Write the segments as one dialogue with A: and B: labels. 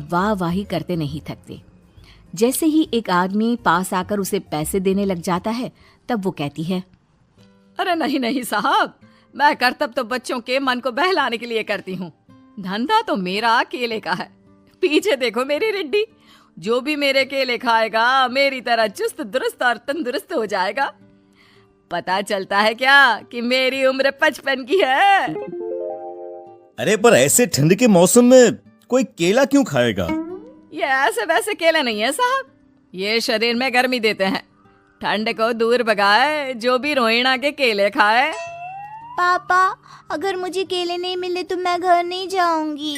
A: वाहवाही करते नहीं थकते। जैसे ही एक आदमी पास आकर उसे पैसे देने लग जाता है, तब वो कहती है,
B: अरे नहीं नहीं साहब, मैं करतब तो बच्चों के मन को बहलाने के लिए करती हूँ। धंधा तो मेरा केले का है। पीछे देखो मेरी रिड्डी, जो भी मेरे केले खाएगा मेरी तरह चुस्त दुरुस्त और तंदुरुस्त हो जाएगा। पता चलता है क्या कि मेरी उम्र 55 की है।
C: अरे पर ऐसे ठंड के मौसम में कोई केला क्यों खाएगा?
B: ये ऐसे वैसे केले नहीं है साहब, ये शरीर में गर्मी देते हैं। ठंड को दूर भगाए जो भी रोहिणा के केले खाए।
D: पापा, अगर मुझे केले नहीं मिले तो मैं घर नहीं जाऊंगी।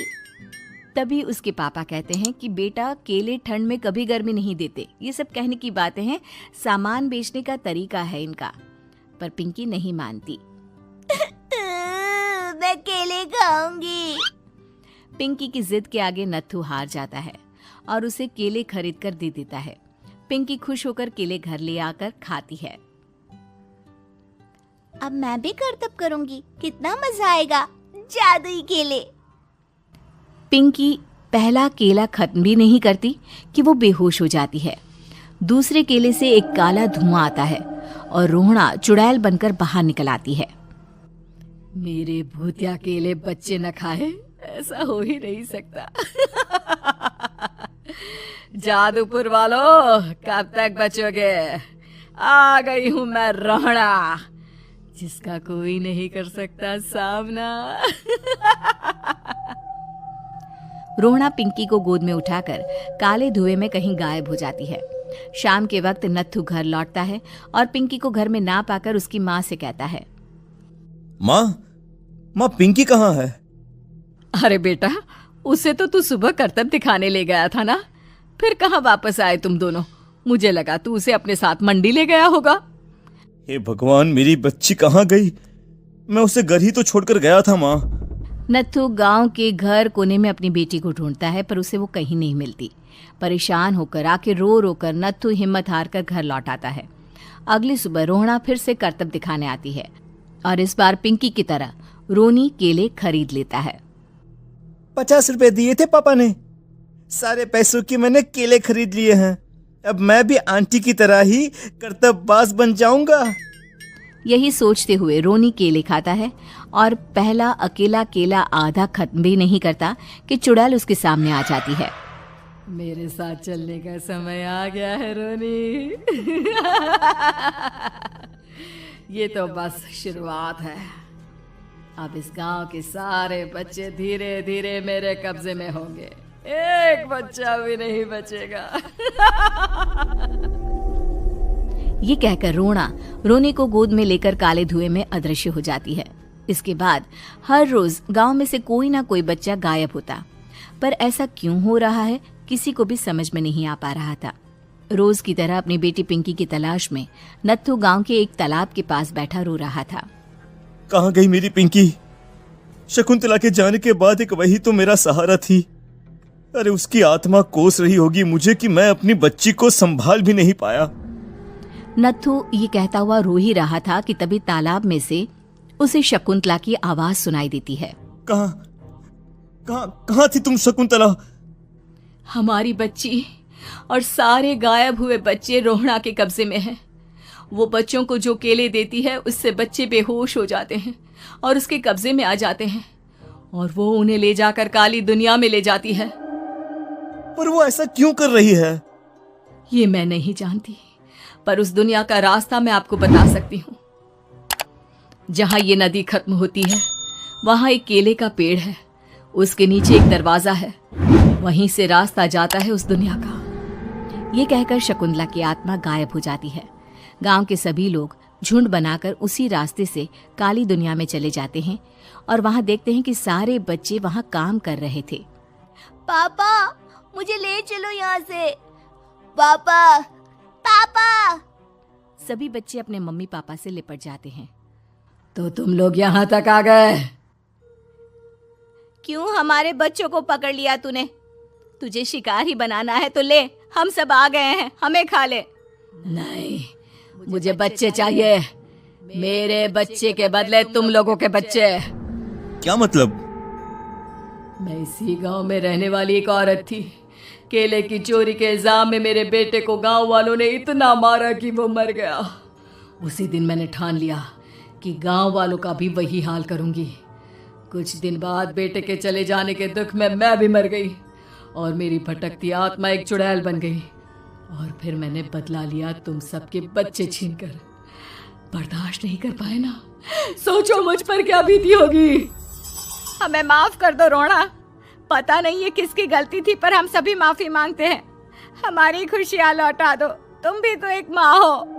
A: तभी उसके पापा कहते हैं कि बेटा, केले ठंड में कभी गर्मी नहीं देते। ये सब कहने की बातें हैं, सामान बेचने का तरीका है इनका। पर पिंकी नहीं मानती।
D: मैं केले खाऊंगी।
A: पिंकी की जिद के आगे नत्थू हार जाता है और उसे केले खरीद कर दे देता है। पिंकी खुश होकर केले घर ले आकर खाती है।
D: अब मैं भी करतब करूंगी, कितना मजा आएगा। जादुई केले।
A: पिंकी पहला केला खत्म भी नहीं करती कि वो बेहोश हो जाती है। दूसरे केले से एक काला धुआं आता है और रोहणा चुड़ैल बनकर बाहर निकल आती है।
B: मेरे भूतिया केले बच्चे न खाए, ऐसा हो ही नहीं सकता। जादूपुर वालों, कब तक बचोगे? आ गई हूं मैं रोहणा, जिसका कोई नहीं कर सकता सामना।
A: रोहणा पिंकी को गोद में उठाकर काले धुएं में कहीं गायब हो जाती है। शाम के वक्त नत्थू घर लौटता है और पिंकी को घर में ना पाकर उसकी माँ से कहता है,
C: माँ पिंकी कहाँ है?
B: अरे बेटा, उसे तो तू सुबह करतब दिखाने ले गया था ना, फिर कहाँ वापस आए तुम दोनों? मुझे लगा तू उसे अपने साथ मंडी ले गया होगा।
C: हे भगवान, मेरी बच्ची कहाँ गई? मैं उसे घर ही तो छोड़कर गया था माँ।
A: नत्थू गांव के घर कोने में अपनी बेटी को ढूंढता है, पर उसे वो कहीं नहीं मिलती। परेशान होकर आखिर रो रो कर नत्थू हिम्मत हार कर घर लौट आता है। अगली सुबह रोहणा फिर से करतब दिखाने आती है और इस बार पिंकी की तरह रोनी केले खरीद लेता है।
C: 50 रुपए दिए थे पापा ने, सारे पैसों की मैंने केले खरीद लिए हैं। अब मैं भी आंटी की तरह ही करतबबाज बन जाऊंगा।
A: यही सोचते हुए रोनी केले खाता है और पहला अकेला केला आधा खत्म भी नहीं करता कि चुड़ैल उसके सामने आ जाती है।
B: मेरे साथ चलने का समय आ गया है रोनी। ये तो बस शुरुआत है। अब इस गांव के सारे बच्चे धीरे धीरे मेरे कब्जे में होंगे, एक बच्चा भी नहीं बचेगा।
A: ये कहकर रोनी को गोद में लेकर काले धुएं में अदृश्य हो जाती है। इसके बाद हर रोज गांव में से कोई ना कोई बच्चा गायब होता, पर ऐसा क्यों हो रहा है किसी को भी समझ में नहीं आ पा रहा था। रोज की तरह अपनी बेटी पिंकी की तलाश में नत्थू गांव के एक तालाब के पास बैठा रो रहा था।
C: कहाँ गई मेरी पिंकी? शकुंतला के जाने के बाद एक वही तो मेरा सहारा थी। अरे उसकी आत्मा कोस रही होगी मुझे कि मैं अपनी बच्ची को संभाल भी नहीं पाया।
A: नत्थू ये कहता हुआ रो ही रहा था कि तभी तालाब में से उसे शकुंतला की आवाज सुनाई देती है।
C: कहाँ थी तुम शकुंतला?
B: हमारी बच्ची और सारे गायब हुए बच्चे रोहणा के कब्जे में हैं। वो बच्चों को जो केले देती है उससे बच्चे बेहोश हो जाते हैं और उसके कब्जे में आ जाते हैं और वो उन्हें ले जाकर काली दुनिया में ले जाती है।
C: पर वो ऐसा क्यों कर रही है?
B: ये मैं नहीं जानती, पर उस दुनिया का रास्ता मैं आपको बता सकती हूँ। जहाँ ये नदी खत्म होती है वहाँ एक केले का पेड़ है, उसके नीचे एक दरवाजा है, वहीं से रास्ता जाता है उस दुनिया का।
A: ये कहकर शकुंतला की आत्मा गायब हो जाती है। गांव के सभी लोग झुंड बनाकर उसी रास्ते से काली दुनिया में चले जाते हैं और वहां देखते हैं कि सारे बच्चे वहां काम कर रहे थे।
D: पापा, मुझे ले चलो यहाँ से। पापा, पापा।
A: सभी बच्चे अपने मम्मी पापा से लिपट जाते हैं।
B: तो तुम लोग यहाँ तक आ गए?
D: क्यों हमारे बच्चों को पकड़ लिया तूने? तुझे शिकार ही बनाना है तो ले, हम सब आ गए हैं, हमें खा ले।
B: नहीं, मुझे बच्चे चाहिए। मेरे बच्चे के बदले तुम लोगों के बच्चे।
C: क्या मतलब?
B: मैं इसी गांव में रहने वाली एक औरत थी। केले की चोरी के इल्जाम में मेरे बेटे को गांव वालों ने इतना मारा कि वो मर गया। उसी दिन मैंने ठान लिया कि गांव वालों का भी वही हाल करूंगी। कुछ दिन बाद बेटे के चले जाने के दुख में मैं भी मर गई और मेरी भटकती आत्मा एक चुड़ैल बन गई। और फिर मैंने बदला लिया तुम सबके बच्चे छीनकर। बर्दाश्त नहीं कर पाए ना, सोचो मुझ पर क्या बीती होगी।
D: हमें माफ कर दो रोना। पता नहीं ये किसकी गलती थी, पर हम सभी माफी मांगते हैं। हमारी खुशियाँ लौटा दो, तुम भी तो एक माँ हो।